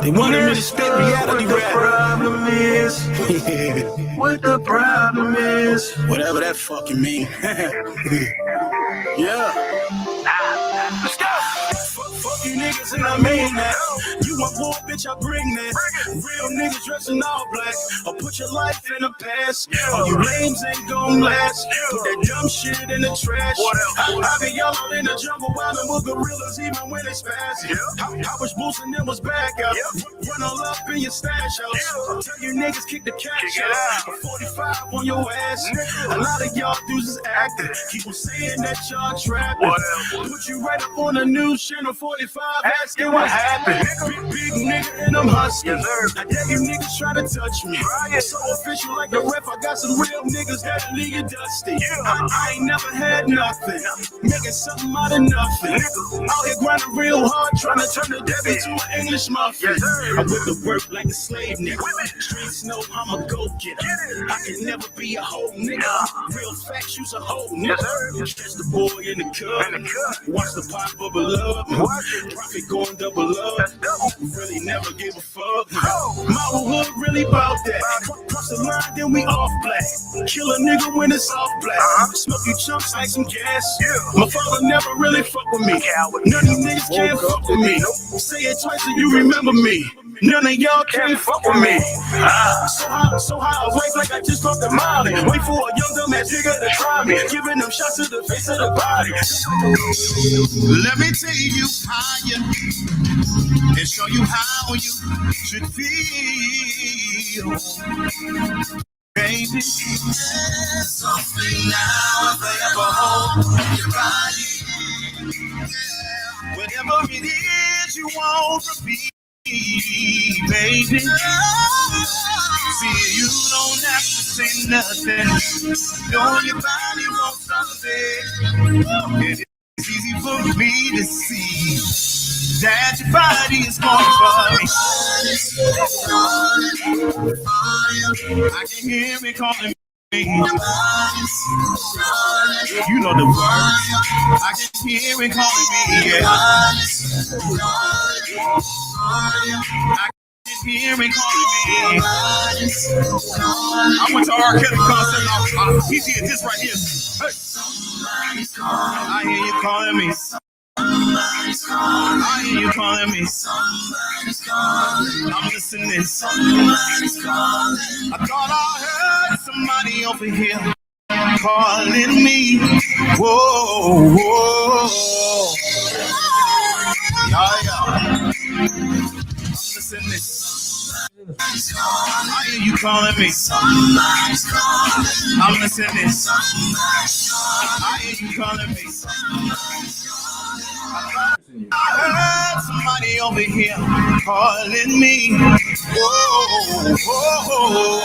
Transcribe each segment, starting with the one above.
They wanted me to spit reality rap. Problem is, what the problem is, whatever that fucking mean. Yeah. let's go. Fuck you niggas and I mean that. You want war, bitch, I bring that. Real niggas dressing all black. I'll put your life in the past. All you lames ain't gon' last. Put that dumb shit in the trash. I be yellow in the jungle wildin' with gorillas even when it's fast. I was boosting them was back out. Run all up in your stash house. Tell you niggas kick the cash out. 45 on your ass. A lot of y'all dudes is acting. Keep on saying that y'all trapping. Put you right up on the news channel 45 asking what happened. Big nigga and I'm hustling. I dare you niggas try to touch me. So official like the ref. I got some real niggas that leave you dusty. I ain't never had nothing. Making something out of nothing. Out here grinding real hard, trying to turn the devil to an English muffin. I whip the work like a slave nigga. Streets know I'm a go-getter. I can never be a whole nigga. Real facts, you's a whole nigga. Stretch the boy in the cup. Watch the pop bubble up. Profit going double up. Really never give a fuck. My hood really bout that. Cross the line, then we off black. Kill a nigga when it's off black. Smoke you chunks like some gas. My father never really fuck with me. None of these niggas can't fuck with me. Say it twice so you remember me. None of y'all can't fuck with me. So high, I wait like I just dropped the molly. Wait for a young dumb ass nigga to try me. Giving them shots to the face of the body. Let me take you higher and show you how you should feel. Baby, there's something now available in your body. Whatever it is you want to be. Baby, see, you don't have to say nothing. Know your body wants something. It's easy for me to see that your body is going for me. I can hear it calling me. You know the words. I can hear it calling me. Yeah. I can hear it calling me. I went to R. Kelly concert. He's here. This right here. Hey. I hear you calling me. I hear you calling me. I'm listening. I thought I heard somebody over here calling me. Whoa, whoa. Yeah. I'm listening. I hear you calling me. I'm listening. I hear you calling me. I heard somebody over here calling me. Whoa, whoa.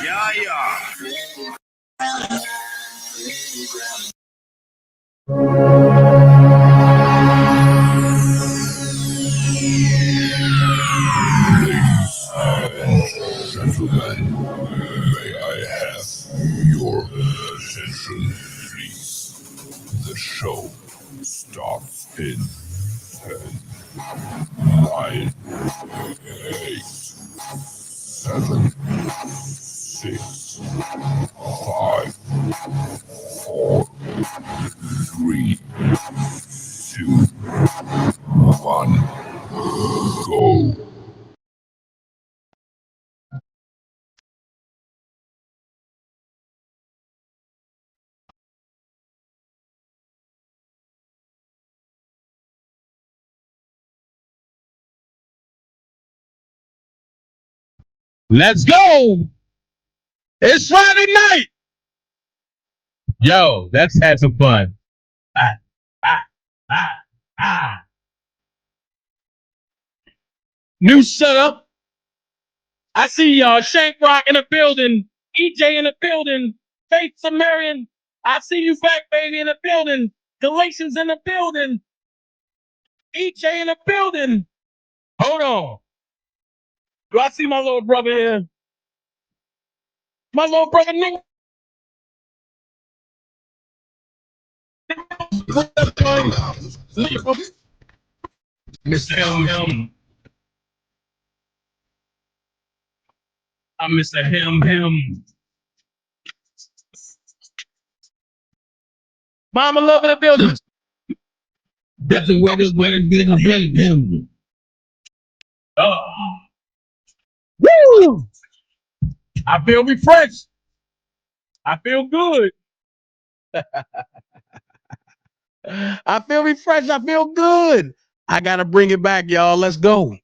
Yeah. Gentlemen, may I have your attention, please? The show starts in 10, 9, 8, 7, 6, 5, 4, 3, 2, 1, go. Let's go. It's Friday night. Yo, let's have some fun. New setup. I see Shank Rock in the building, EJ in the building, Faith Sumerian. I see you back, baby, in the building. Galatians in the building. EJ in the building. Hold on. Do I see my little brother here? My little brother Nick. Mr. Him. I'm Mr. Him. Mama love in the building. That's the way this way him. Oh. Woo! I feel refreshed. I feel good. I feel refreshed. I feel good. I gotta bring it back, y'all. Let's go.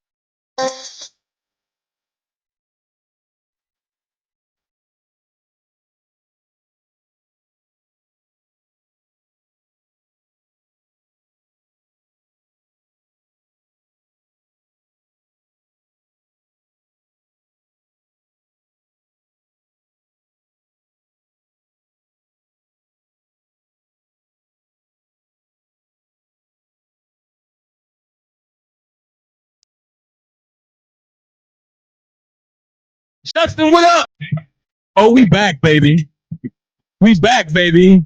Justin, what up? Oh, we back, baby. We back, baby.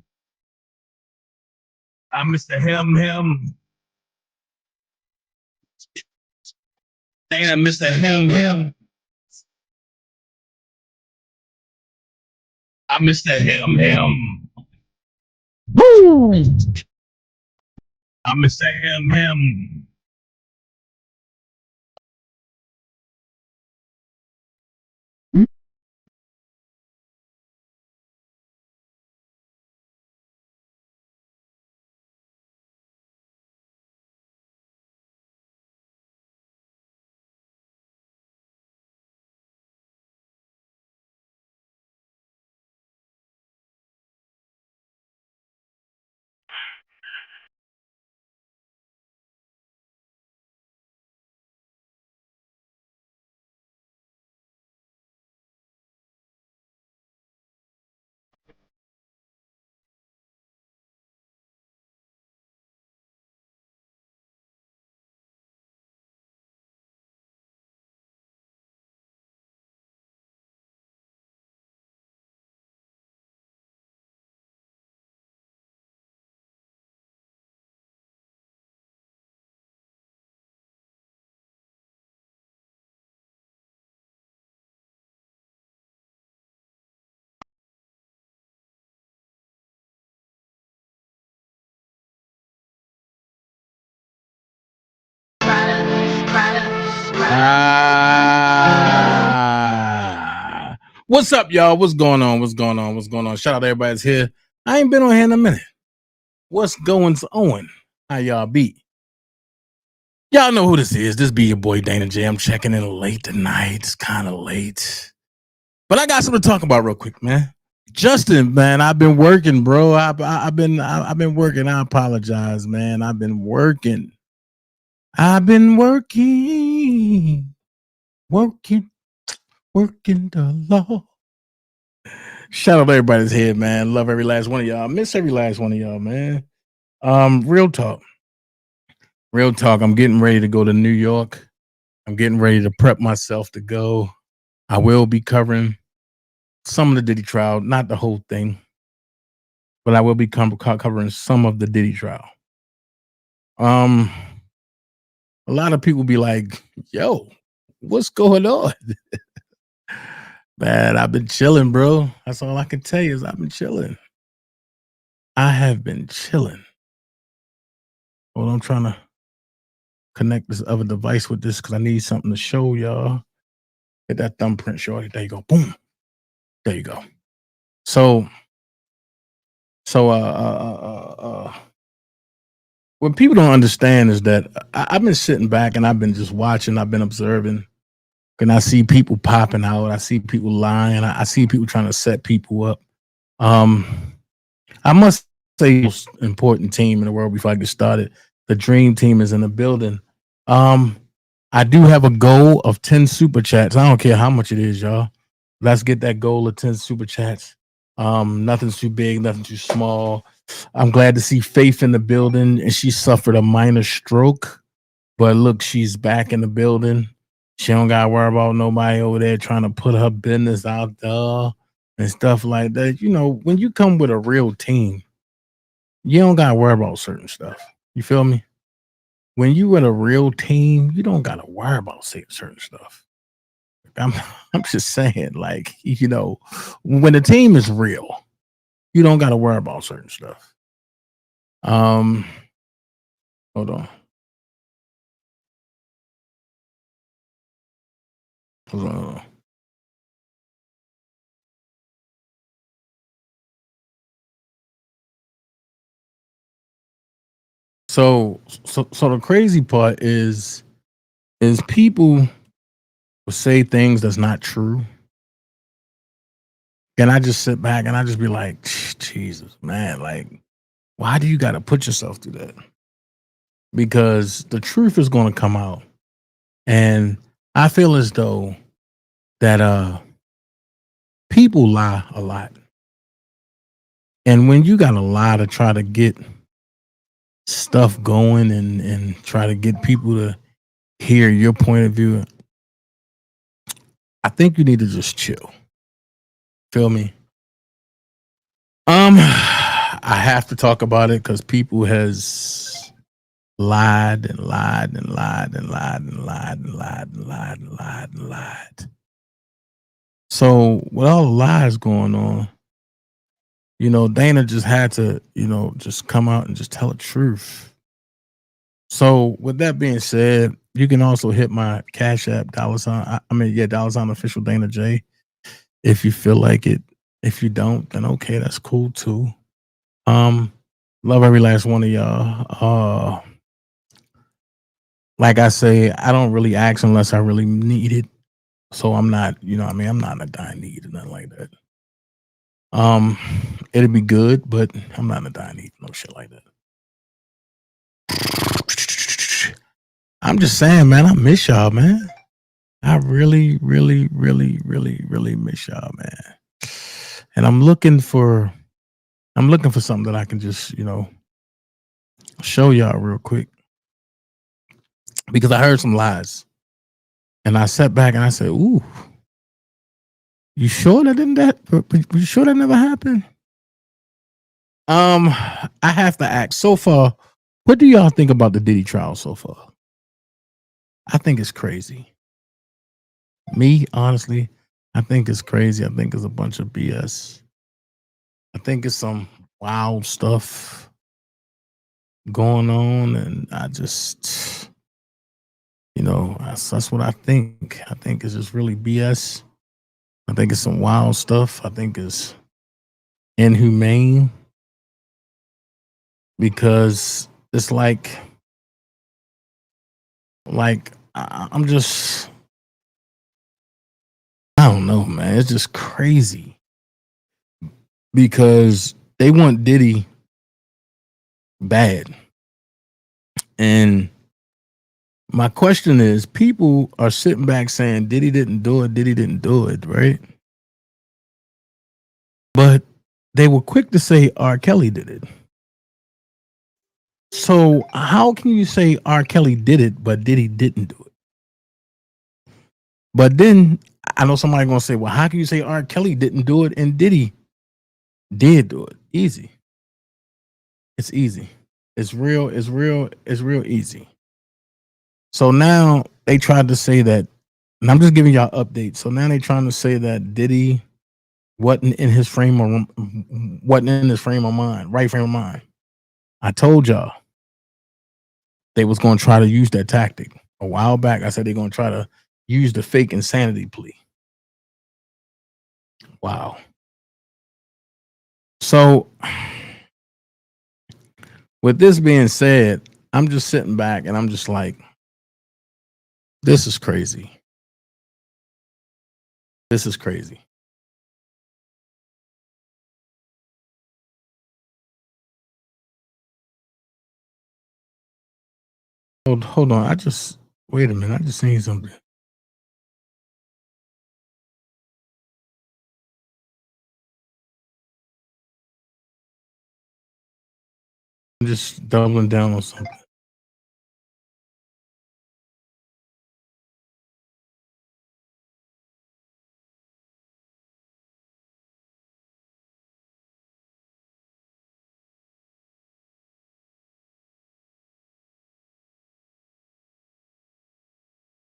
I'm Mr. Him. Damn, Mr. Him. I'm Mr. Him. Woo! I'm Mr. Him. What's up, y'all? What's going on? Shout out to everybody that's here. I ain't been on here in a minute. What's going on? How y'all be? Y'all know who this is. This be your boy DanaJay. I'm checking in late tonight. It's kind of late. But I got something to talk about real quick, man. Justin, man, I've been working, bro. I've been working. I apologize, man. I've been working the law. Shout out to everybody's here, man. Love every last one of y'all. Miss every last one of y'all, man. Real talk. I'm getting ready to go to New York. I'm getting ready to prep myself to go. I will be covering some of the Diddy trial, not the whole thing, but I will be covering some of the Diddy trial. A lot of people be like, "Yo, what's going on?" Man, I've been chilling, bro. That's all I can tell you is I've been chilling. I have been chilling. Well, I'm trying to connect this other device with this because I need something to show y'all. Get that thumbprint, shorty. There you go. Boom. There you go. So, what people don't understand is that I've been sitting back and I've been just watching. I've been observing, and I see people popping out. I see people lying. I see people trying to set people up. I must say, the most important team in the world before I get started. The dream team is in the building. I do have a goal of 10 super chats. I don't care how much it is, y'all. Let's get that goal of 10 super chats. Nothing's too big, nothing too small. I'm glad to see Faith in the building, and she suffered a minor stroke, but look, she's back in the building. She don't got to worry about nobody over there trying to put her business out there and stuff like that. You know, when you come with a real team, you don't got to worry about certain stuff. You feel me? when you in a real team, you don't gotta worry about saying certain stuff. I'm I'm just saying, like, when the team is real, you don't gotta worry about certain stuff. Um, hold on. Hold on, hold on. So the crazy part is people will say things that's not true. And I just sit back and I just be like, Jesus, man, like, why do you got to put yourself through that? Because the truth is going to come out. And I feel as though that people lie a lot. And when you got to lie to try to get stuff going and try to get people to hear your point of view, I think you need to just chill. Feel me? I have to talk about it because people has lied and lied and lied and lied and lied and lied and lied and lied and lied. So with all the lies going on, Dana just had to, just come out and just tell the truth. So with that being said, you can also hit my Cash App $. $official_DanaJay if you feel like it. If you don't, then okay, that's cool too. Love every last one of y'all. Like I say, I don't really ask unless I really need it. So I'm not, I'm not in a dying need or nothing like that. It'd be good, but I'm not in a dying need, no shit like that. I'm just saying, man, I miss y'all, man. I really, really, really, really, really miss y'all, man. And I'm looking for something that I can just, show y'all real quick. Because I heard some lies. And I sat back and I said, ooh, you sure you sure that never happened? I have to ask. So far, what do y'all think about the Diddy trial so far? I think it's crazy. Me, honestly, I think it's crazy. I think it's a bunch of BS. I think it's some wild stuff going on, and I just, that's what I think. I think it's just really BS. I think it's some wild stuff. I think it's inhumane because it's like I'm just, I don't know, man. It's just crazy because they want Diddy bad. And my question is, people are sitting back saying Diddy didn't do it, right? But they were quick to say R. Kelly did it. So how can you say R. Kelly did it, but Diddy didn't do it? But then I know somebody gonna say, well, how can you say R. Kelly didn't do it and Diddy did do it? Easy. It's easy. It's real easy. So now they tried to say that, and I'm just giving y'all updates. So now they trying to say that Diddy wasn't in his frame of mind, right frame of mind. I told y'all they was going to try to use that tactic a while back. I said they're going to try to use the fake insanity plea. Wow. So with this being said, I'm just sitting back and I'm just like, this is crazy. This is crazy. Hold on. Wait a minute. I just seen something. I'm just doubling down on something.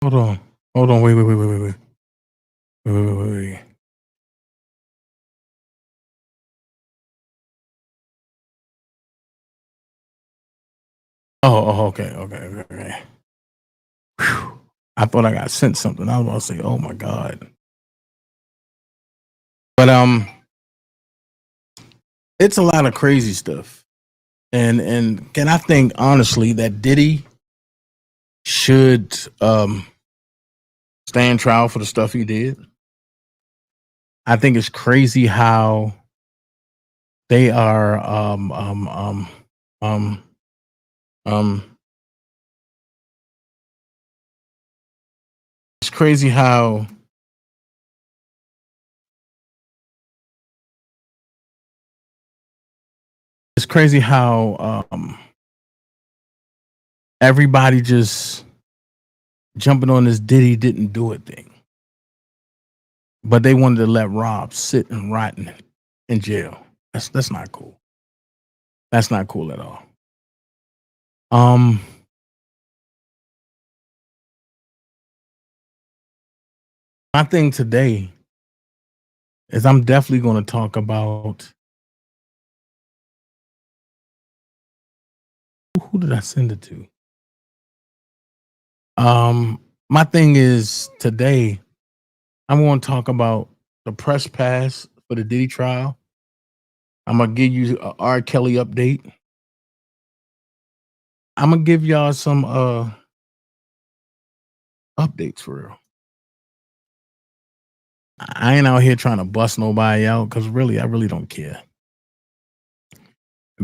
Hold on. Wait. Oh, okay. Whew. I thought I got sent something. I was about to say, oh my God. But it's a lot of crazy stuff. And can I think honestly that Diddy should stand trial for the stuff he did? I think it's crazy how they are it's crazy how everybody just jumping on this Diddy didn't do it thing. But they wanted to let Rob sit and rot in jail. That's not cool. That's not cool at all. My thing today is I'm definitely going to talk about who did I send it to? My thing is today I'm going to talk about the press pass for the Diddy trial. I'm going to give you a R. Kelly update. I'm going to give y'all some updates for real. I ain't out here trying to bust nobody out because really, I really don't care.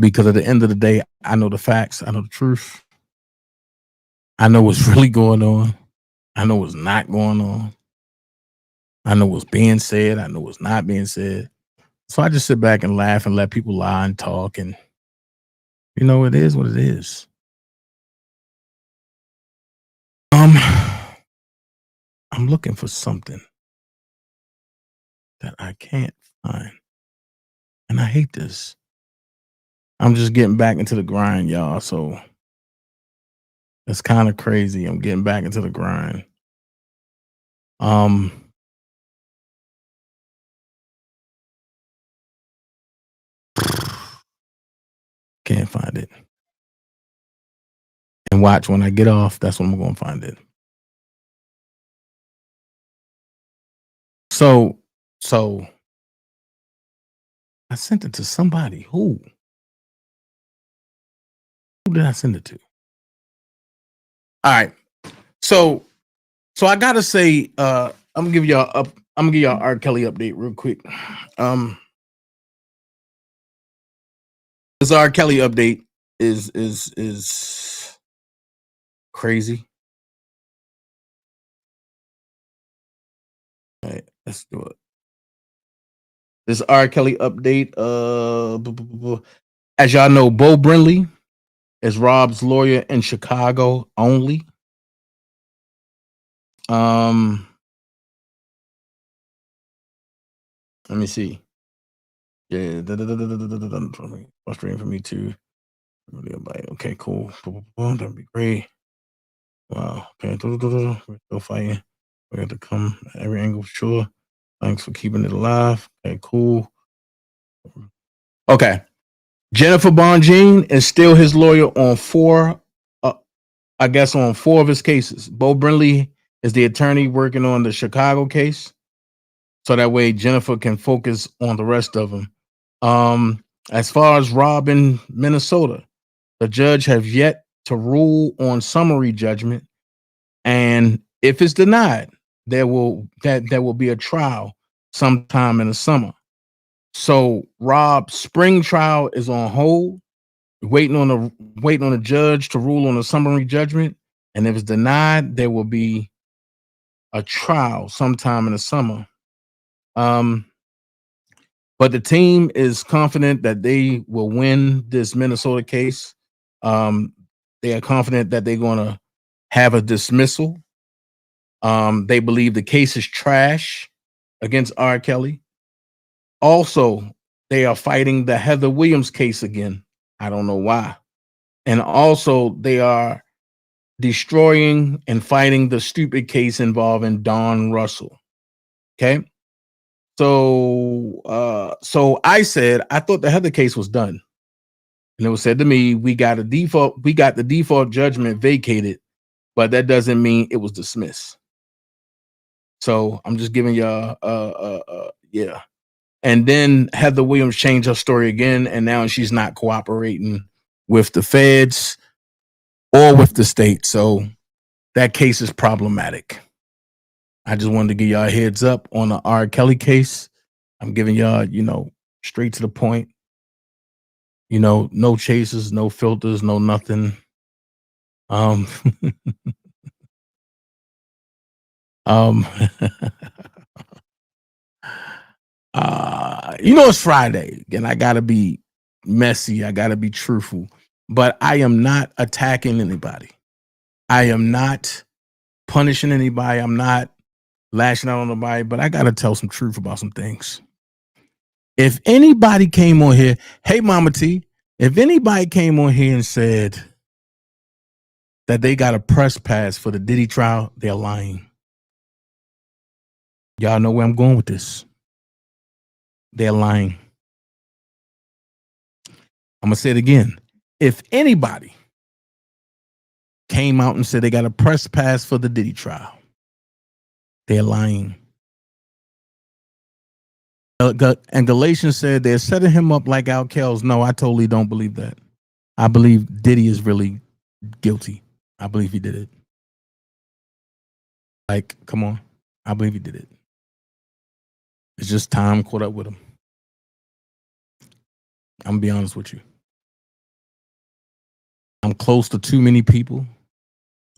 Because at the end of the day, I know the facts. I know the truth. I know what's really going on. I know what's not going on. I know what's being said. I know what's not being said. So I just sit back and laugh and let people lie and talk. And, you know, it is what it is. I'm looking for something that I can't find. And I hate this. I'm just getting back into the grind, y'all. So it's kind of crazy. I'm getting back into the grind. Can't find it. And watch when I get off, that's when I'm going to find it. So I sent it to somebody. Who did I send it to? All right. So I gotta say, I'm gonna give y'all R. Kelly update real quick. This R. Kelly update is crazy. All right, let's do it. This R. Kelly update. As y'all know, Bo Brinley is Rob's lawyer in Chicago only. Let me see. Yeah, frustrating for me too. Okay, cool. That'd be great. Wow. Okay. We're still fighting. We have to come at every angle, sure. Thanks for keeping it alive. Okay, cool. Okay. Jennifer Bonjean is still his lawyer on four of his cases. Bo Brinley is the attorney working on the Chicago case. So that way Jennifer can focus on the rest of them. As far as Rob in Minnesota, the judge have yet to rule on summary judgment. And if it's denied, there will be a trial sometime in the summer. So Rob's spring trial is on hold, waiting on the judge to rule on the summary judgment. And if it's denied, there will be a trial sometime in the summer. But the team is confident that they will win this Minnesota case. They are confident that they're going to have a dismissal. They believe the case is trash against R. Kelly. Also, they are fighting the Heather Williams case again. I don't know why. And also, they are destroying and fighting the stupid case involving Don Russell. Okay. So I said I thought the Heather case was done. And it was said to me, we got the default judgment vacated, but that doesn't mean it was dismissed. So I'm just giving y'all yeah. And then Heather Williams changed her story again, and now she's not cooperating with the feds or with the state. So that case is problematic. I just wanted to give y'all a heads up on the R. Kelly case. I'm giving y'all, straight to the point. No chases, no filters, no nothing. It's Friday, and I gotta be messy. I gotta be truthful, but I am not attacking anybody. I am not punishing anybody. I'm not lashing out on nobody, but I gotta tell some truth about some things. If anybody came on here, hey Mama T, if anybody came on here and said that they got a press pass for the Diddy trial, they're lying. Y'all know where I'm going with this. They're lying. I'm gonna say it again. If anybody came out and said they got a press pass for the Diddy trial, they're lying. And Galatians said they're setting him up like Al Kells. No, I totally don't believe that. I believe Diddy is really guilty. I believe he did it. Like, come on. I believe he did it. It's just time caught up with him. I'm gonna be honest with you. I'm close to too many people.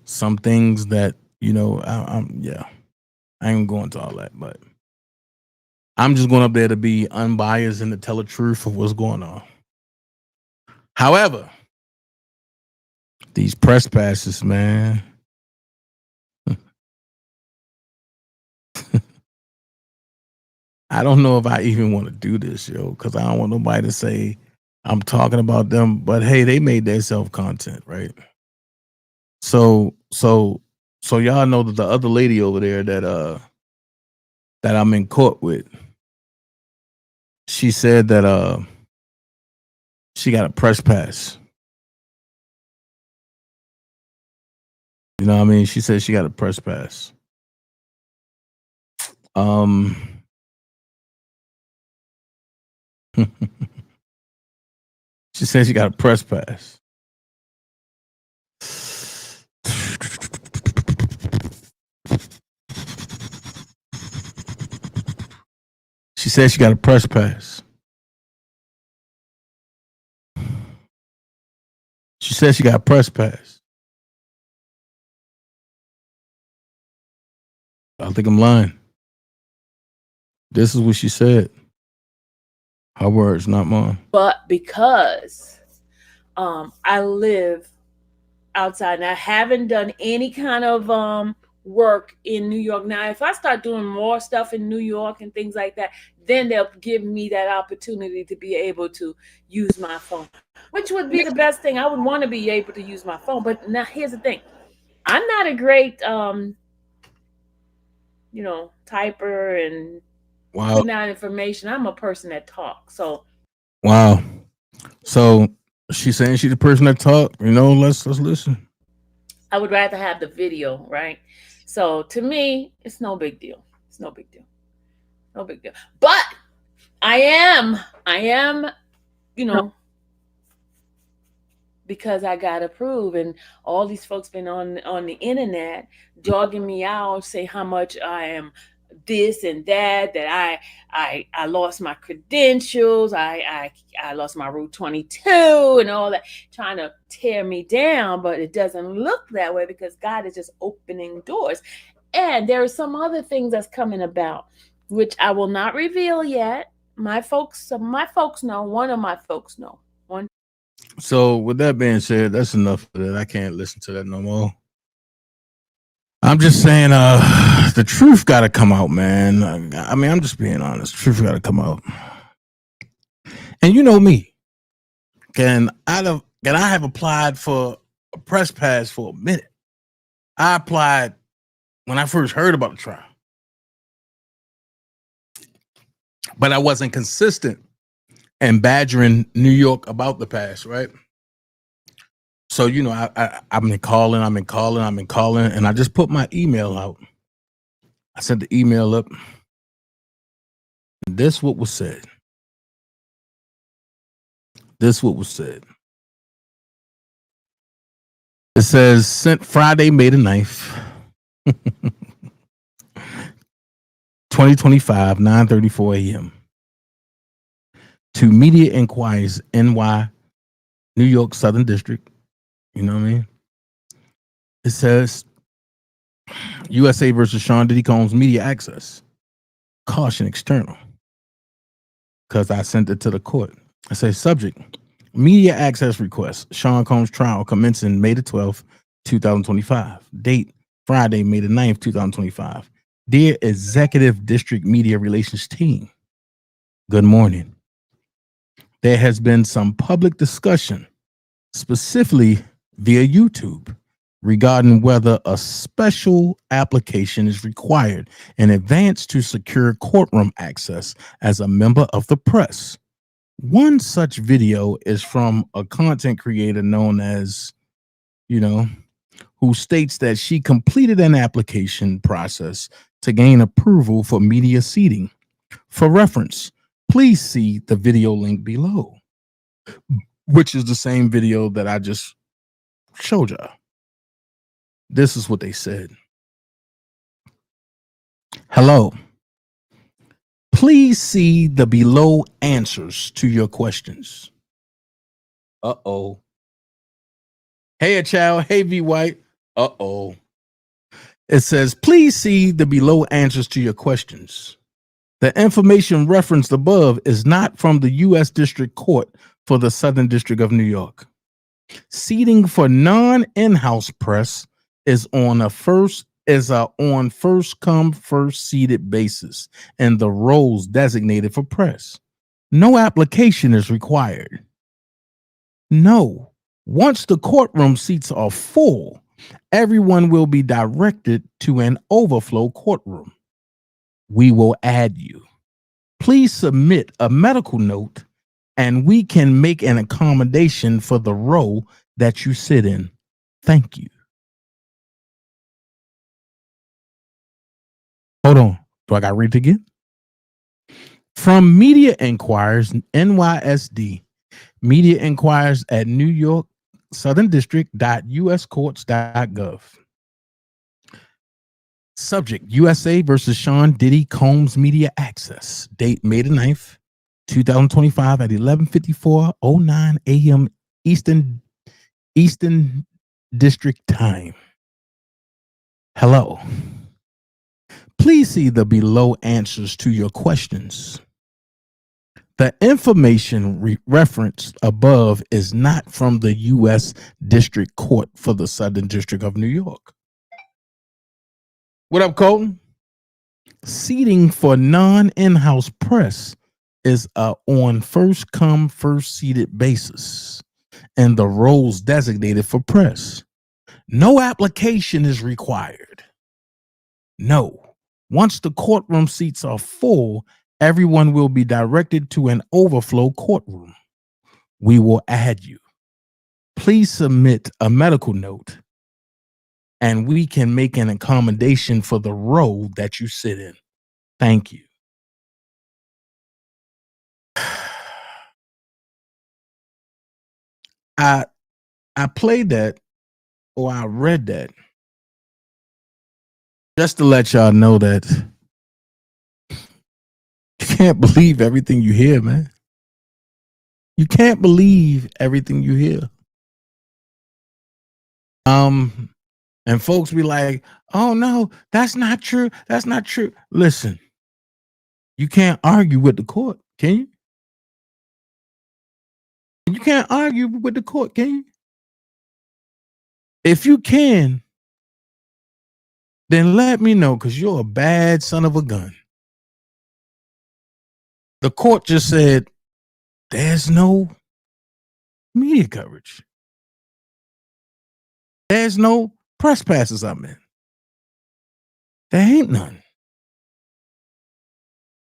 Some things that, I ain't going to all that, but I'm just going up there to be unbiased and to tell the truth of what's going on. However, these press passes, man. I don't know if I even want to do this, because I don't want nobody to say I'm talking about them. But hey, they made their self-content, right? So y'all know that the other lady over there that I'm in court with, she said that she got a press pass. You know what I mean? She said she got a press pass. She said she got a press pass. She said she got a press pass. She said she got a press pass. I think I'm lying. This is what she said. Her words, not mine. But because I live outside and I haven't done any kind of work in New York. Now, if I start doing more stuff in New York and things like that, then they'll give me that opportunity to be able to use my phone, which would be the best thing. I would want to be able to use my phone. But now here's the thing. I'm not a great, typer and putting out information. I'm a person that talks. So. Wow. So she's saying she's the person that talk. Let's listen. I would rather have the video, right? So to me, it's no big deal. It's no big deal. No big deal. But I am, because I got approved, and all these folks been on the internet dogging me out, say how much I am this and that I lost my credentials, I lost my Route 22 and all that, trying to tear me down. But it doesn't look that way because God is just opening doors. And there are some other things that's coming about, which I will not reveal yet. My folks know. One of my folks know. So with that being said, that's enough of that. I can't listen to that no more. I'm just saying, the truth got to come out, man. I mean, I'm just being honest. Truth got to come out. And you know me. Can I have applied for a press pass for a minute? I applied when I first heard about the trial, but I wasn't consistent in badgering New York about the past, right? So, you know, I've been calling, and I just put my email out. I sent the email up. This what was said. This what was said. It says, sent Friday, May the 9th, 2025, 9:34 a.m. to Media Inquiries, NY, New York Southern District. You know what I mean? It says, USA versus Sean Diddy Combs Media Access. Caution external. Because I sent it to the court. I say, subject, media access request. Sean Combs trial commencing May the 12th, 2025. Date, Friday, May the 9th, 2025. Dear Executive District Media Relations Team, good morning. There has been some public discussion, specifically via YouTube, regarding whether a special application is required in advance to secure courtroom access as a member of the press. One such video is from a content creator known as, who states that she completed an application process to gain approval for media seating. For reference, please see the video link below, which is the same video that I just showed y'all. This is what they said. Hello. Please see the below answers to your questions. Uh-oh. Hey, child. Hey, V White. Uh-oh. It says, please see the below answers to your questions. The information referenced above is not from the U.S. District Court for the Southern District of New York. Seating for non-in-house press is on a first come, first seated basis, and the roles designated for press. No application is required. No. Once the courtroom seats are full, everyone will be directed to an overflow courtroom. We will add you. Please submit a medical note and we can make an accommodation for the row that you sit in. Thank you. Hold on. Do I got to read it again? From Media Inquiries, NYSD, Media Inquiries at New York Southern District.uscourts.gov. Subject, USA versus Sean Diddy Combs Media Access. Date, May the 9th, 2025 at 11:54:09 a.m. Eastern District Time. Hello. Please see the below answers to your questions. The information referenced above is not from the U.S. District Court for the Southern District of New York. What up, Colton? Seating for non-in-house press is on first come, first seated basis, and the roles designated for press. No application is required. No. Once the courtroom seats are full, everyone will be directed to an overflow courtroom. We will add you. Please submit a medical note and we can make an accommodation for the row that you sit in. Thank you. I played that, or I read that, just to let y'all know that you can't believe everything you hear, man. You can't believe everything you hear. And folks be like, oh no, that's not true. That's not true. Listen, you can't argue with the court, can you? You can't argue with the court, can you? If you can, then let me know, because you're a bad son of a gun. The court just said there's no media coverage. There's no press passes I meant. There ain't none.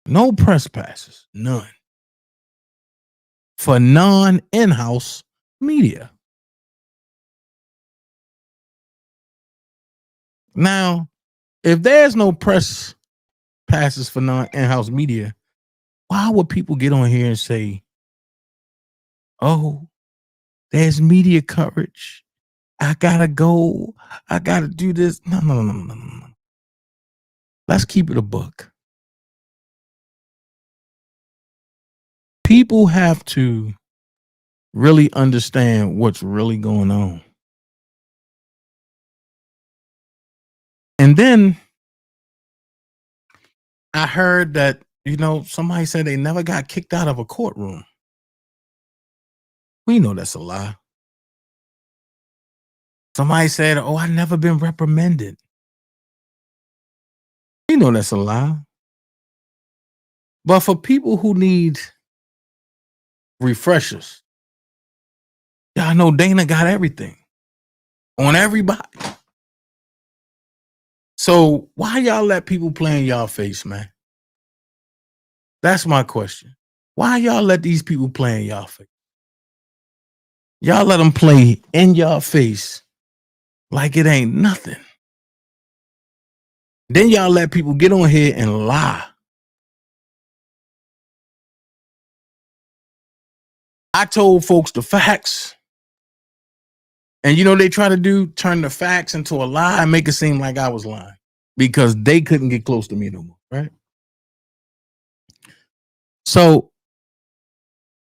No press passes. None. For non-in-house media. Now, if there's no press passes for non-in-house media, why would people get on here and say, oh, there's media coverage. I gotta go. I gotta do this. No. Let's keep it a buck. People have to really understand what's really going on. And then I heard that, somebody said they never got kicked out of a courtroom. We know that's a lie. Somebody said, oh, I've never been reprimanded. We know that's a lie. But for people who need refreshers, y'all know Dana got everything on everybody. So why y'all let people play in y'all face, man? That's my question. Why y'all let these people play in y'all face? Y'all let them play in y'all face like it ain't nothing. Then y'all let people get on here and lie. I told folks the facts. And they try to do, turn the facts into a lie and make it seem like I was lying because they couldn't get close to me no more, right? So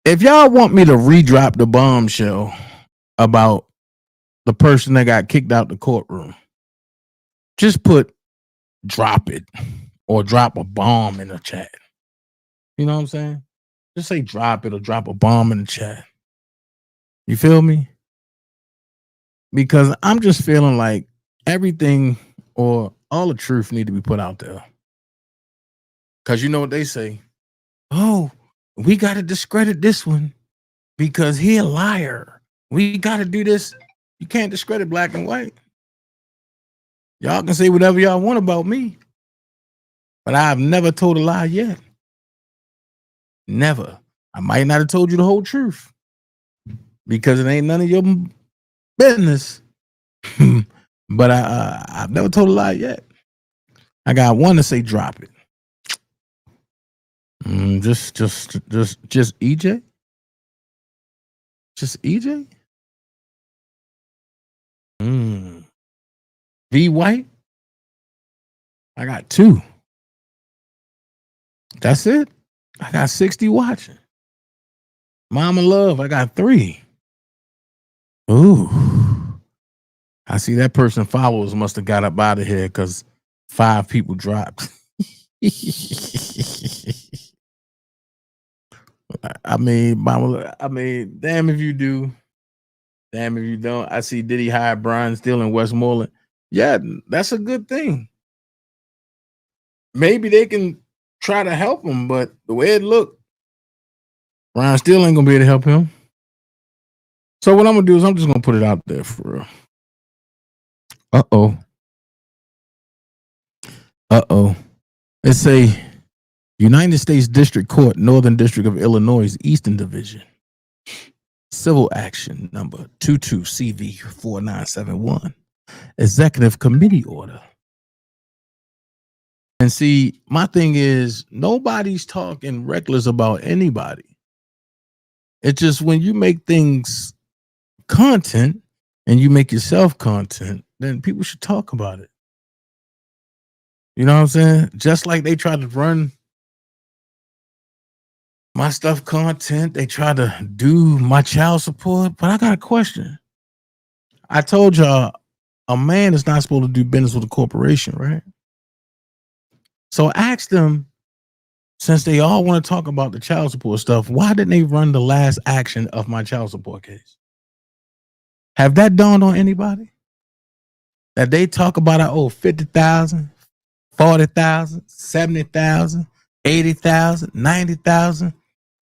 if y'all want me to redrop the bombshell about the person that got kicked out the courtroom, just put drop it or drop a bomb in the chat. You know what I'm saying? Just say drop it or drop a bomb in the chat. You feel me? Because I'm just feeling like everything or all the truth need to be put out there. Because you know what they say? Oh, we got to discredit this one because he a liar. We got to do this. You can't discredit black and white. Y'all can say whatever y'all want about me, but I've never told a lie yet. Never. I might not have told you the whole truth because it ain't none of your business. But I've never told a lie yet. I got one to say drop it. Just EJ? Just EJ? V White? I got 2. That's it. I got 60 watching. Mama Love, I got 3. Ooh. I see that person followers must have got up out of here because 5 people dropped. I mean, damn if you do. Damn if you don't. I see Diddy hired Brian Steele in Westmoreland. Yeah, that's a good thing. Maybe they can try to help him, but the way it looked, Brian Steele ain't gonna be able to help him. So what I'm gonna do is I'm just gonna put it out there for real. It's a United States District Court, Northern District of Illinois, Eastern Division. Civil action number 22CV4971. Executive committee order. And see, my thing is nobody's talking reckless about anybody. It's just when you make things content and you make yourself content, then people should talk about it. You know what I'm saying? Just like they try to run my stuff content, they try to do my child support, but I got a question. I told y'all a man is not supposed to do business with a corporation, right? So ask them, since they all want to talk about the child support stuff, why didn't they run the last action of my child support case? Have that dawned on anybody? That they talk about I owe 50,000, 40,000, 70,000, 80,000, 90,000,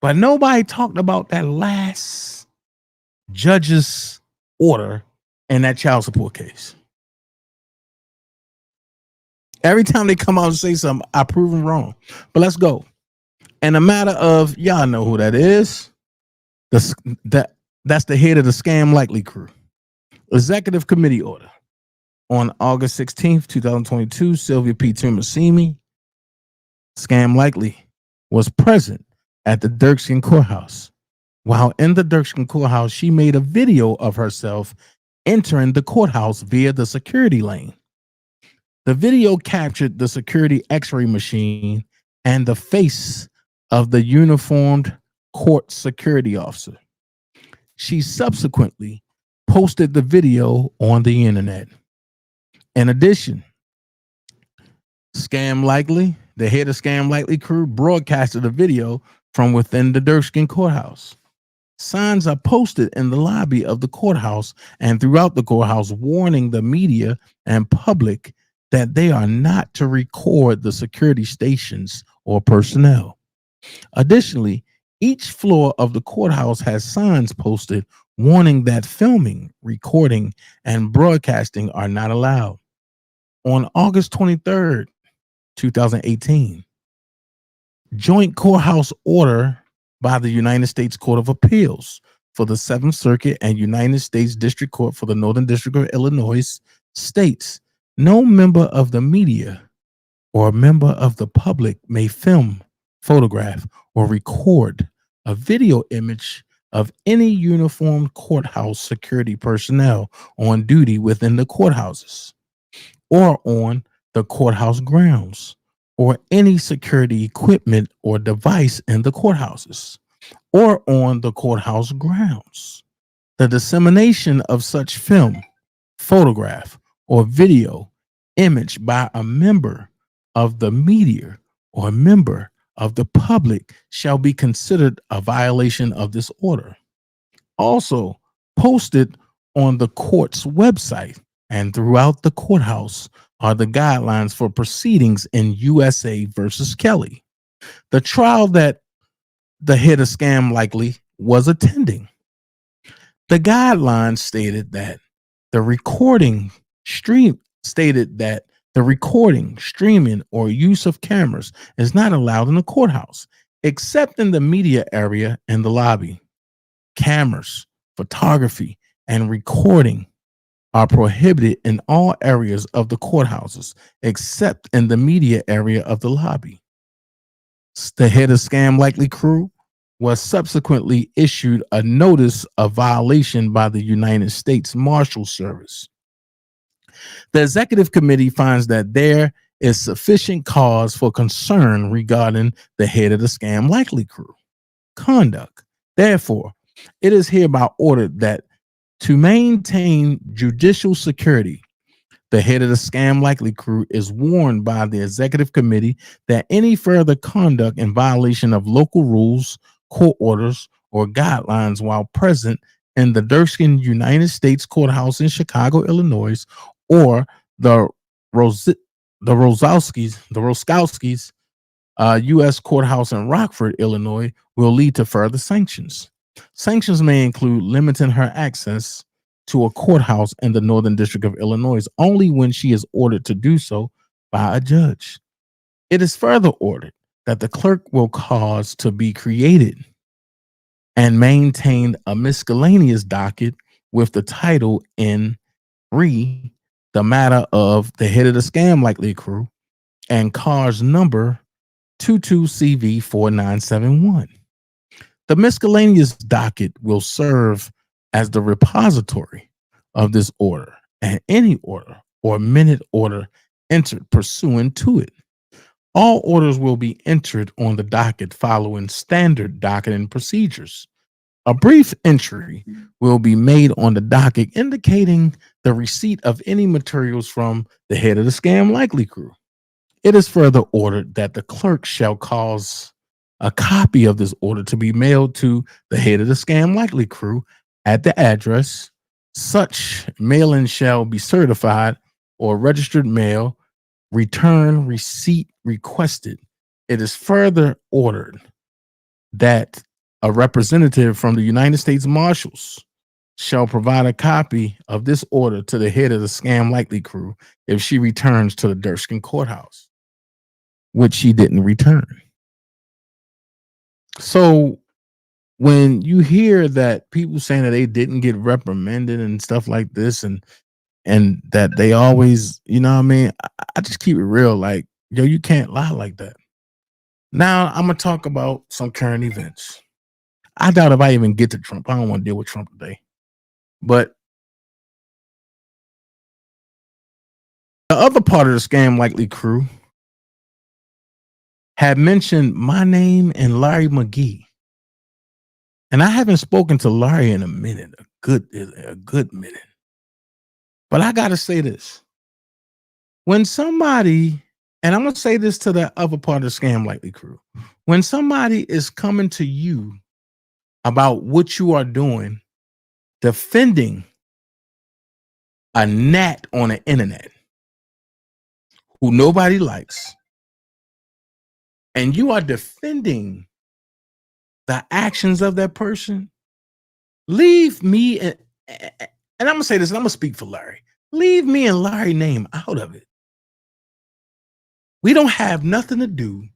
but nobody talked about that last judge's order in that child support case. Every time they come out and say something, I prove them wrong. But let's go. In a matter of, y'all know who that is. That's the head of the Scam Likely crew. Executive Committee order. On August 16th, 2022, Sylvia P. Timosimi, Scam Likely, was present at the Dirksen Courthouse. While in the Dirksen Courthouse, she made a video of herself entering the courthouse via the security lane. The video captured the security x-ray machine and the face of the uniformed court security officer. She subsequently posted the video on the internet. In addition, Scam Likely, the head of Scam Likely crew, broadcasted a video from within the Dirksen Courthouse. Signs are posted in the lobby of the courthouse and throughout the courthouse warning the media and public that they are not to record the security stations or personnel. Additionally, each floor of the courthouse has signs posted warning that filming, recording, and broadcasting are not allowed. On August 23rd, 2018, joint courthouse order by the United States Court of Appeals for the Seventh Circuit and United States District Court for the Northern District of Illinois states no member of the media or member of the public may film, photograph, or record a video image of any uniformed courthouse security personnel on duty within the courthouses or on the courthouse grounds or any security equipment or device in the courthouses or on the courthouse grounds. The dissemination of such film, photograph, or video image by a member of the media or a member of the public shall be considered a violation of this order. Also, posted on the court's website and throughout the courthouse are the guidelines for proceedings in USA versus Kelly, the trial that the head of Scam Likely was attending. The guidelines stated that the recording, streaming, or use of cameras is not allowed in the courthouse, except in the media area and the lobby. Cameras, photography, and recording are prohibited in all areas of the courthouses, except in the media area of the lobby. The head of Scam Likely crew was subsequently issued a notice of violation by the United States Marshal Service. The executive committee finds that there is sufficient cause for concern regarding the head of the Scam Likely crew conduct. Therefore, it is hereby ordered that to maintain judicial security, the head of the Scam Likely crew is warned by the executive committee that any further conduct in violation of local rules, court orders, or guidelines while present in the Dirksen United States Courthouse in Chicago, Illinois, or the Roskowski's U.S. Courthouse in Rockford, Illinois, will lead to further sanctions. Sanctions may include limiting her access to a courthouse in the Northern District of Illinois only when she is ordered to do so by a judge. It is further ordered that the clerk will cause to be created and maintain a miscellaneous docket with the title in the matter of the head of the Scam Likely crew and cars number 22CV4971. The miscellaneous docket will serve as the repository of this order and any order or minute order entered pursuant to it. All orders will be entered on the docket following standard docketing procedures. A brief entry will be made on the docket indicating the receipt of any materials from the head of the Scam Likely crew. It is further ordered that the clerk shall cause a copy of this order to be mailed to the head of the Scam Likely crew at the address. Such mailing shall be certified or registered mail, return receipt requested. It is further ordered that a representative from the United States Marshals shall provide a copy of this order to the head of the Scam Likely crew if she returns to the Durskin courthouse, which she didn't return. So when you hear that people saying that they didn't get reprimanded and stuff like this, and that they always, you know what I mean? I just keep it real. Like, yo, you can't lie like that. Now I'm gonna talk about some current events. I doubt if I even get to Trump. I don't want to deal with Trump today. But the other part of the Scam Likely crew had mentioned my name and Larry McGee. And I haven't spoken to Larry in a minute, a good minute. But I gotta say this. When somebody, and I'm gonna say this to the other part of the Scam Likely crew, when somebody is coming to you about what you are doing, defending a gnat on the internet who nobody likes, and you are defending the actions of that person, leave me, and I'm gonna say this, and I'm gonna speak for Larry. Leave me and Larry's name out of it. We don't have nothing to do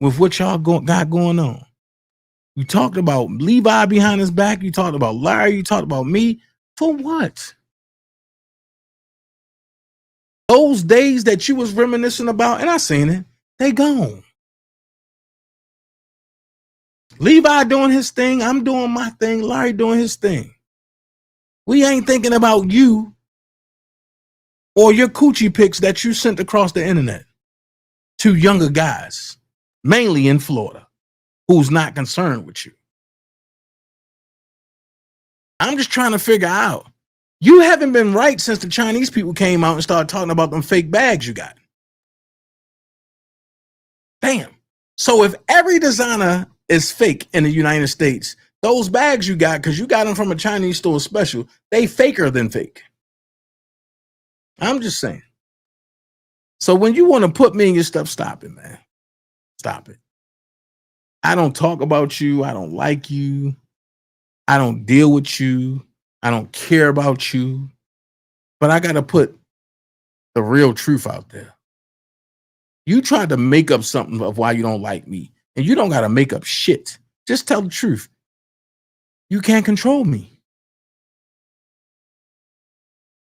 with what y'all got going on. You talked about Levi behind his back. You talked about Larry. You talked about me. For what? Those days that you was reminiscing about, and I seen it, they gone. Levi doing his thing. I'm doing my thing. Larry doing his thing. We ain't thinking about you or your coochie pics that you sent across the internet to younger guys, mainly in Florida, who's not concerned with you. I'm just trying to figure out. You haven't been right since the Chinese people came out and started talking about them fake bags you got. Damn. So if every designer is fake in the United States, those bags you got, because you got them from a Chinese store special, they faker than fake. I'm just saying. So when you want to put me in your stuff, stop it, man. Stop it. I don't talk about you. I don't like you. I don't deal with you. I don't care about you. But I got to put the real truth out there. You tried to make up something of why you don't like me, and you don't got to make up shit. Just tell the truth. You can't control me.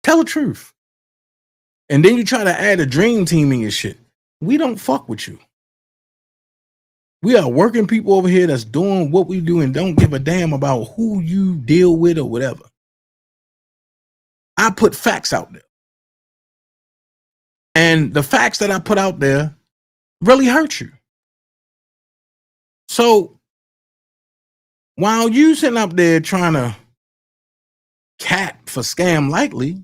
Tell the truth. And then you try to add a dream team in your shit. We don't fuck with you. We are working people over here that's doing what we do and don't give a damn about who you deal with or whatever. I put facts out there. And the facts that I put out there really hurt you. So while you sitting up there trying to cap for Scam Likely,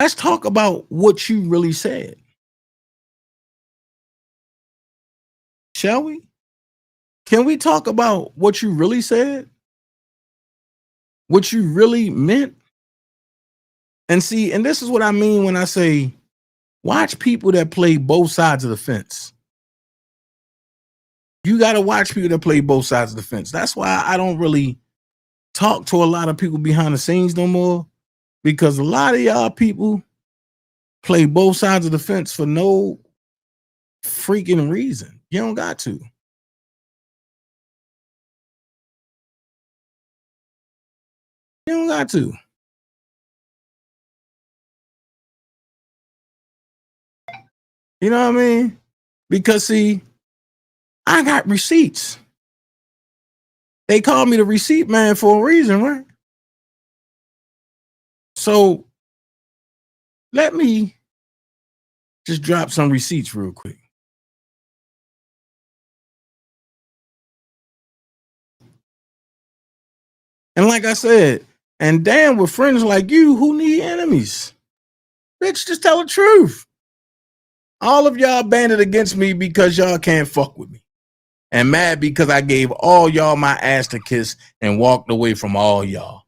let's talk about what you really said. Shall we? Can we talk about what you really said? What you really meant? And see, and this is what I mean when I say, watch people that play both sides of the fence. You got to watch people that play both sides of the fence. That's why I don't really talk to a lot of people behind the scenes no more, because a lot of y'all people play both sides of the fence for no freaking reason. You don't got to. You don't got to. You know what I mean? Because see, I got receipts. They call me the receipt man for a reason, right? So let me just drop some receipts real quick. And like I said, and damn, with friends like you, who need enemies? Bitch, just tell the truth. All of y'all banded against me because y'all can't fuck with me. And mad because I gave all y'all my ass to kiss and walked away from all y'all.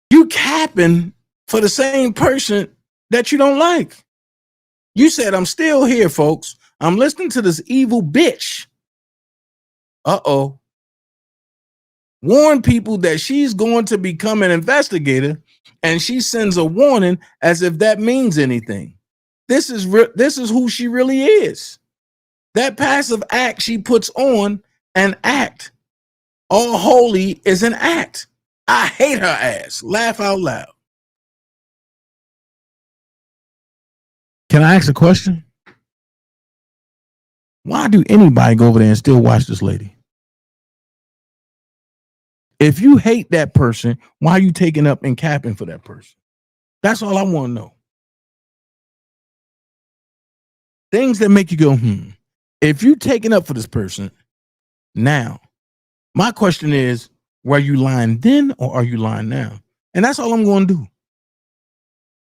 You capping for the same person that you don't like. You said, I'm still here, folks. I'm listening to this evil bitch. Uh-oh. warn people that she's going to become an investigator, and she sends a warning as if that means anything. This is who she really is. That passive act she puts on an act. All holy is an act. I hate her ass. Laugh out loud. Can I ask a question? Why do anybody go over there and still watch this lady? If you hate that person, why are you taking up and capping for that person? That's all I want to know. Things that make you go, If you taking up for this person, now, my question is, were you lying then or are you lying now? And that's all I'm going to do.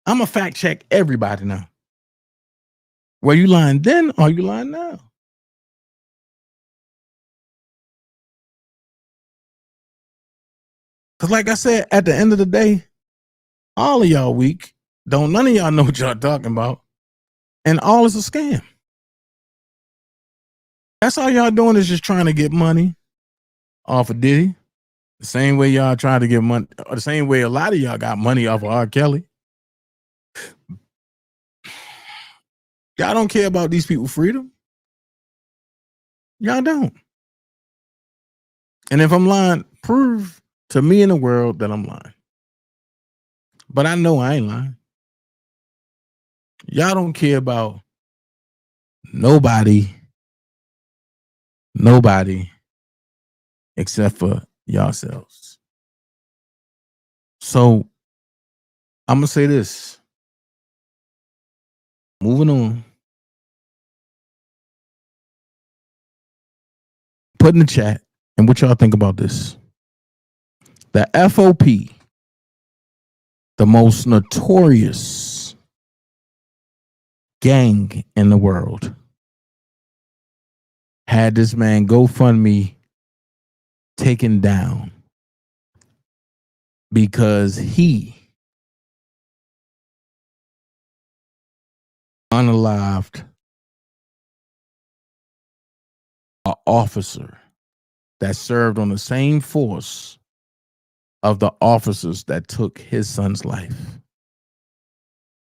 I'm going to fact check everybody now. Were you lying then or are you lying now? Because like I said, at the end of the day, all of y'all weak. None of y'all know what y'all talking about. And all is a scam. That's all y'all doing is just trying to get money off of Diddy. The same way y'all trying to get money, or the same way a lot of y'all got money off of R. Kelly. Y'all don't care about these people's freedom. Y'all don't. And if I'm lying, prove to me in the world that I'm lying. But I know I ain't lying. Y'all don't care about nobody except for yourselves. So I'm going to say this. Moving on. Put in the chat and what y'all think about this. The FOP, the most notorious gang in the world, had this man GoFundMe taken down because he unalived an officer that served on the same force of the officers that took his son's life.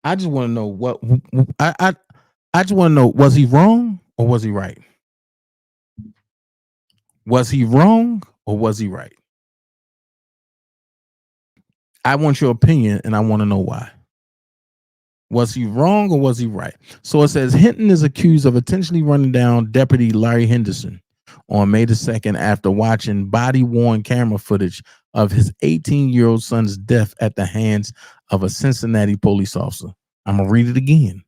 I just want to know I just want to know, was he wrong or was he right? Was he wrong or was he right? I want your opinion and I want to know why. Was he wrong or was he right? So it says Hinton is accused of intentionally running down Deputy Larry Henderson on May the 2nd after watching body-worn camera footage of his 18-year-old son's death at the hands of a Cincinnati police officer. I'm going to read it again.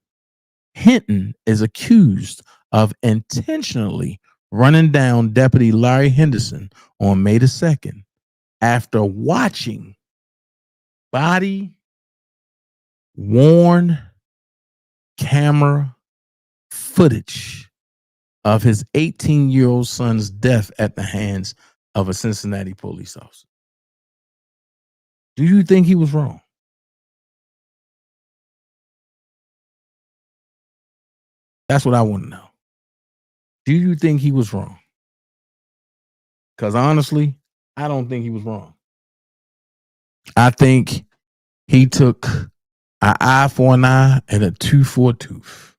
Hinton is accused of intentionally running down Deputy Larry Henderson on May the 2nd after watching body-worn camera footage of his 18-year-old son's death at the hands of a Cincinnati police officer. Do you think he was wrong? That's what I want to know. Do you think he was wrong? Because honestly, I don't think he was wrong. I think he took an eye for an eye and a tooth for a tooth.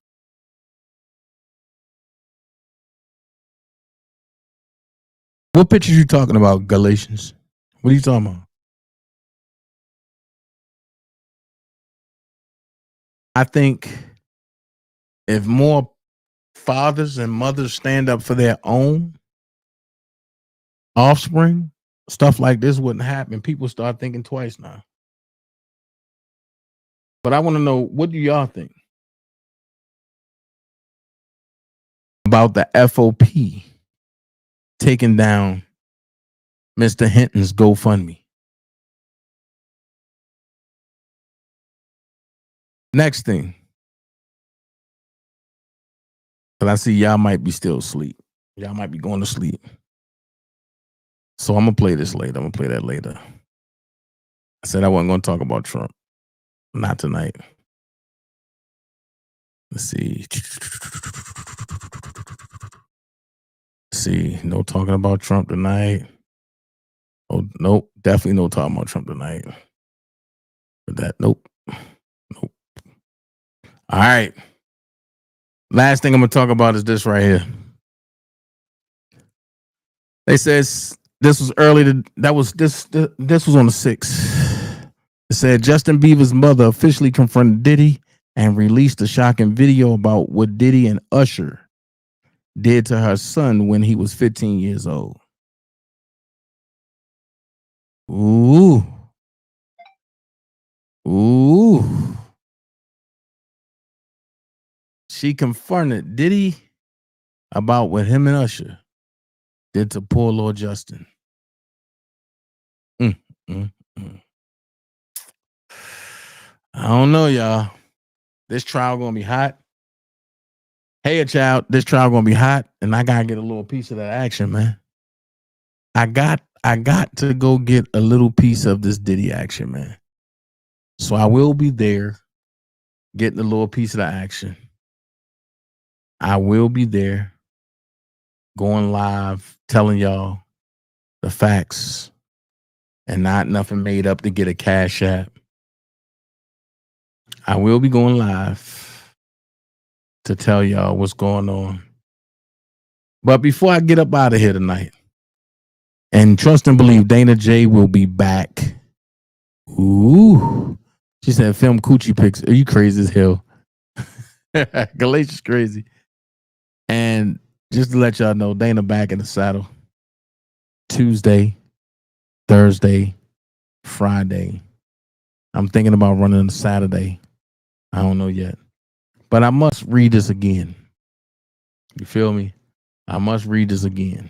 What pictures you talking about, Galatians? What are you talking about? I think if more fathers and mothers stand up for their own offspring, stuff like this wouldn't happen. People start thinking twice now. But I want to know, what do y'all think about the FOP taking down Mr. Hinton's GoFundMe? Next thing, because I see y'all might be still asleep. Y'all might be going to sleep. So I'm going to play this later. I'm going to play that later. I said I wasn't going to talk about Trump. Not tonight. Let's see. No talking about Trump tonight. Oh, nope. Definitely no talking about Trump tonight. But that, nope. Nope. All right. Last thing I'm going to talk about is this right here. They says this was early. This was on the 6th. It said Justin Bieber's mother officially confronted Diddy and released a shocking video about what Diddy and Usher did to her son when he was 15 years old. Ooh. Ooh. She confronted Diddy about what him and Usher did to poor Lord Justin. I don't know, y'all. This trial gonna be hot. Hey, a child, this trial gonna be hot, and I gotta get a little piece of that action, man. I got to go get a little piece of this Diddy action, man. So I will be there getting a little piece of the action. I will be there going live, telling y'all the facts and not nothing made up to get a cash app. I will be going live to tell y'all what's going on. But before I get up out of here tonight, and trust and believe DanaJay will be back. Ooh. She said, film coochie pics. Are you crazy as hell? Galatians crazy. And just to let y'all know, Dana back in the saddle. Tuesday, Thursday, Friday. I'm thinking about running on Saturday. I don't know yet. But I must read this again. You feel me? I must read this again.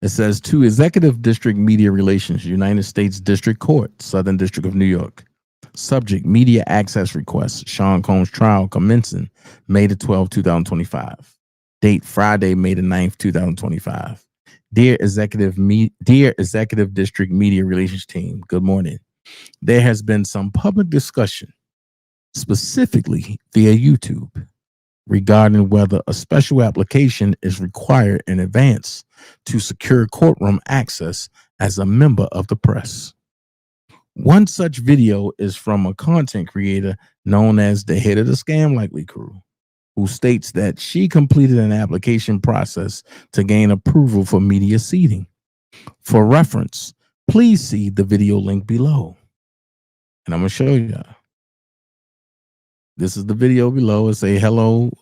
It says, to Executive District Media Relations, United States District Court, Southern District of New York. Subject, media access request. Sean Combs trial commencing May the 12th, 2025. Date, Friday, May the 9th, 2025. Dear Executive District Media Relations team, good morning. There has been some public discussion, specifically via YouTube, regarding whether a special application is required in advance to secure courtroom access as a member of the press. One such video is from a content creator known as the head of the Scam Likely crew, who states that she completed an application process to gain approval for media seating. For reference, please see the video link below. And I'm going to show you. This is the video below. It say, hello,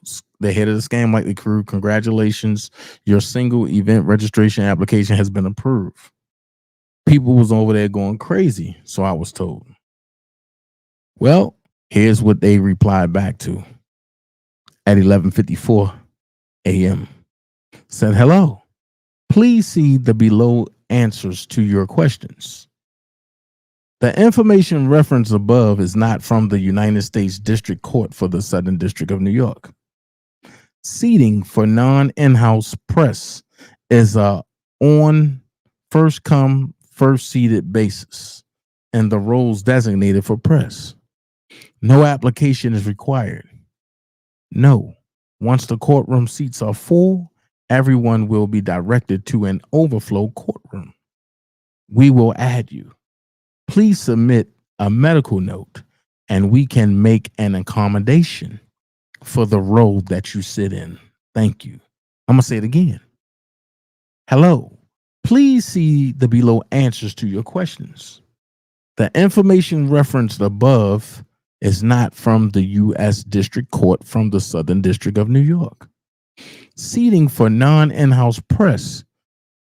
the head of the Scam Likely crew. Congratulations. Your single event registration application has been approved. People was over there going crazy, so I was told. Well, here's what they replied back to at 11:54 a.m. Said, hello, please see the below answers to your questions. The information referenced above is not from the United States District Court for the Southern District of New York. Seating for non-in-house press is a on first come, first seated basis, and the roles designated for press. No application is required. No. Once the courtroom seats are full, everyone will be directed to an overflow courtroom. We will add you. Please submit a medical note, and we can make an accommodation for the role that you sit in. Thank you. I'm going to say it again. Hello. Please see the below answers to your questions. The information referenced above is not from the U.S. District Court from the Southern District of New York. Seating for non-in-house press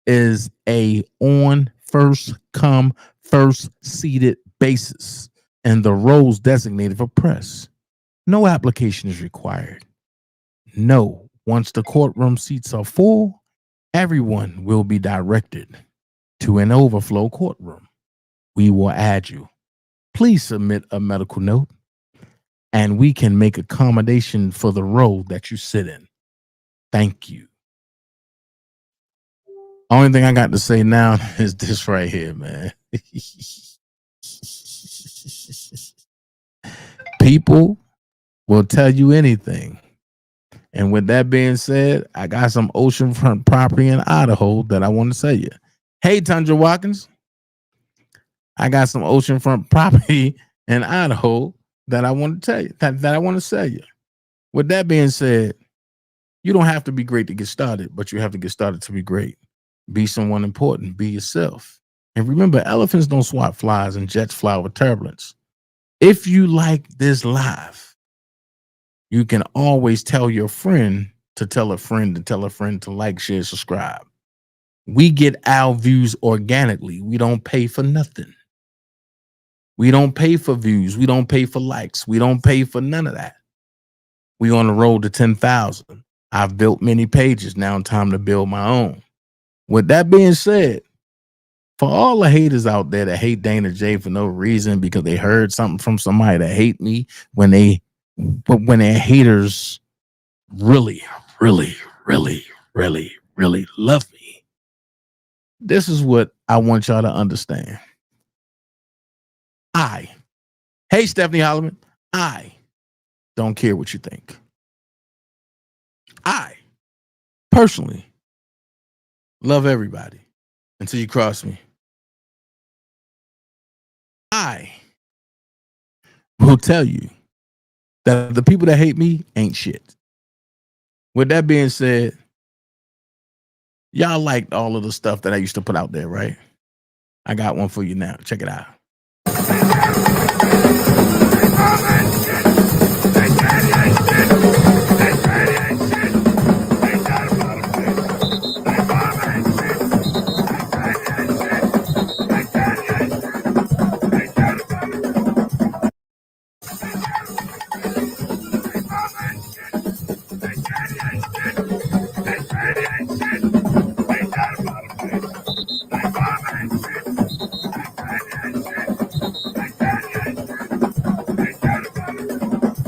is a on first come, first seated basis, and the roles designated for press. No application is required. No, once the courtroom seats are full, everyone will be directed to an overflow courtroom. We will add you. Please submit a medical note, and we can make accommodation for the role that you sit in. Thank you. Only thing I got to say now is this right here, man. People will tell you anything. And with that being said, I got some oceanfront property in Idaho that I want to sell you. Hey, Tundra Watkins, I got some oceanfront property in Idaho that I want to tell you, that I want to sell you. With that being said, you don't have to be great to get started, but you have to get started to be great. Be someone important. Be yourself. And remember, elephants don't swat flies and jets fly with turbulence. If you like this live, you can always tell your friend to tell a friend to tell a friend to like, share, subscribe. We get our views organically. We don't pay for nothing. We don't pay for views. We don't pay for likes. We don't pay for none of that. We on the road to 10,000. I've built many pages. Now time to build my own. With that being said, for all the haters out there that hate Dana J for no reason because they heard something from somebody that hate me when their haters really, really, really, really, really love me. This is what I want y'all to understand. Hey, Stephanie Holloman, I don't care what you think. I personally love everybody until you cross me. I will tell you that the people that hate me ain't shit. With that being said, y'all liked all of the stuff that I used to put out there, right? I got one for you now. Check it out.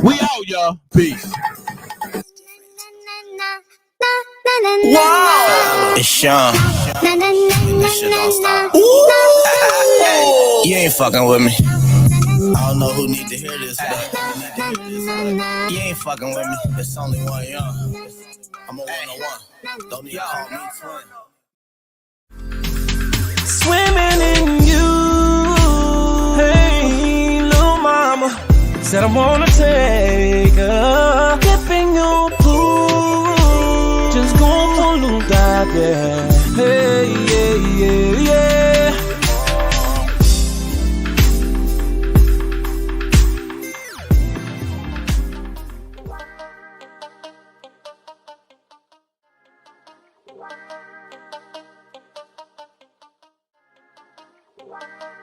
We out, y'all. Peace. Wow. It's Sean. This shit don't stop. You ain't fucking with me. I don't know who need to hear this, but you ain't fucking with me. It's only one young. I'm a one-on-one. Don't need to call me twin. Swimming in you. Hey, little mama. Said I wanna take her. Dipping your pool. Just gon' pollute out there. Hey, yeah, yeah, yeah. Wow.